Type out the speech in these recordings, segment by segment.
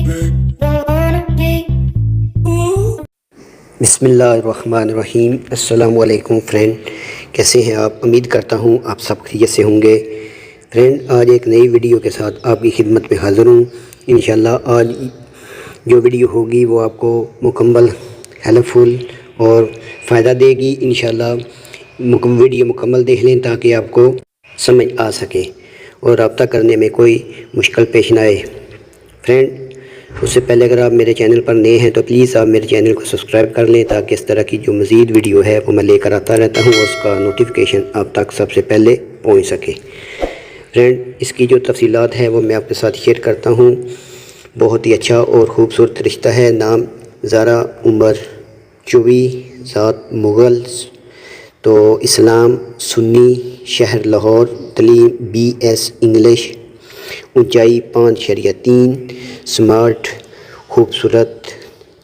بسم اللہ الرحمن الرحیم۔ السلام علیکم فرینڈ، کیسے ہیں آپ؟ امید کرتا ہوں آپ سب خیریت سے ہوں گے۔ فرینڈ، آج ایک نئی ویڈیو کے ساتھ آپ کی خدمت میں حاضر ہوں۔ انشاءاللہ آج جو ویڈیو ہوگی وہ آپ کو مکمل ہیلپ فل اور فائدہ دے گی۔ انشاءاللہ ویڈیو مکمل دیکھ لیں تاکہ آپ کو سمجھ آ سکے اور رابطہ کرنے میں کوئی مشکل پیش نہ آئے۔ فرینڈ، اس سے پہلے اگر آپ میرے چینل پر نئے ہیں تو پلیز آپ میرے چینل کو سبسکرائب کر لیں تاکہ اس طرح کی جو مزید ویڈیو ہے وہ میں لے کر آتا رہتا ہوں، اس کا نوٹیفیکیشن آپ تک سب سے پہلے پہنچ سکے۔ فرینڈ، اس کی جو تفصیلات ہے وہ میں آپ کے ساتھ شیئر کرتا ہوں۔ بہت ہی اچھا اور خوبصورت رشتہ ہے۔ نام زارا، عمر 24، ذات مغل، تو اسلام سنی، شہر لاہور، تعلیم BS انگلش، اونچائی 5.3، سمارٹ، خوبصورت،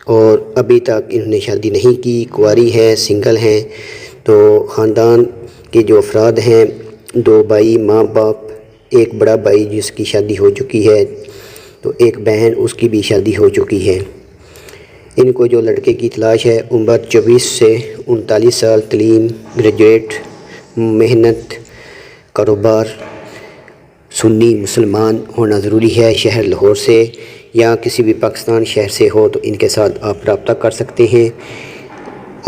اور ابھی تک انہوں نے شادی نہیں کی، کنواری ہے، سنگل ہیں۔ تو خاندان کے جو افراد ہیں، 2 بھائی، ماں باپ، ایک بڑا بھائی جس کی شادی ہو چکی ہے، تو ایک بہن اس کی بھی شادی ہو چکی ہے۔ ان کو جو لڑکے کی تلاش ہے، عمر 24 سے 39 سال، تعلیم گریجویٹ، محنت، کاروبار، سنی مسلمان ہونا ضروری ہے، شہر لاہور سے یا کسی بھی پاکستان شہر سے ہو تو ان کے ساتھ آپ رابطہ کر سکتے ہیں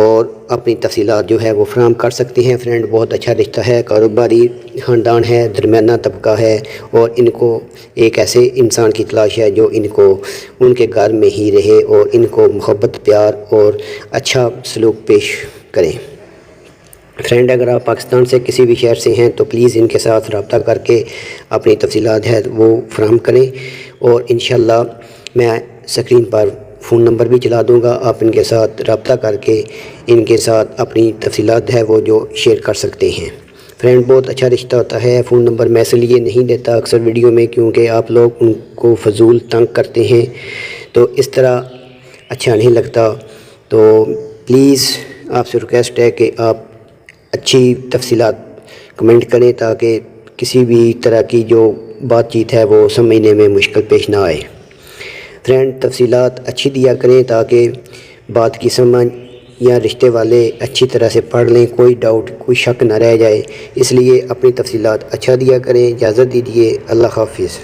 اور اپنی تفصیلات جو ہے وہ فراہم کر سکتے ہیں۔ فرینڈ، بہت اچھا رشتہ ہے، کاروباری خاندان ہے، درمیانہ طبقہ ہے، اور ان کو ایک ایسے انسان کی تلاش ہے جو ان کو ان کے گھر میں ہی رہے اور ان کو محبت، پیار اور اچھا سلوک پیش کریں۔ فرینڈ، اگر آپ پاکستان سے کسی بھی شہر سے ہیں تو پلیز ان کے ساتھ رابطہ کر کے اپنی تفصیلات ہے وہ فراہم کریں، اور انشاءاللہ میں اسکرین پر فون نمبر بھی چلا دوں گا، آپ ان کے ساتھ رابطہ کر کے ان کے ساتھ اپنی تفصیلات ہے وہ جو شیئر کر سکتے ہیں۔ فرینڈ، بہت اچھا رشتہ ہوتا ہے۔ فون نمبر میں اس لیے نہیں دیتا اکثر ویڈیو میں کیونکہ آپ لوگ ان کو فضول تنگ کرتے ہیں، تو اس طرح اچھا نہیں لگتا۔ تو پلیز آپ سے ریکویسٹ ہے کہ آپ اچھی تفصیلات کمنٹ کریں تاکہ کسی بھی طرح کی جو بات چیت ہے وہ سمجھنے میں مشکل پیش نہ آئے۔ فرینڈ، تفصیلات اچھی دیا کریں تاکہ بات کی سمجھ یا رشتے والے اچھی طرح سے پڑھ لیں، کوئی ڈاؤٹ، کوئی شک نہ رہ جائے، اس لیے اپنی تفصیلات اچھا دیا کریں۔ اجازت دیجیے، اللہ حافظ۔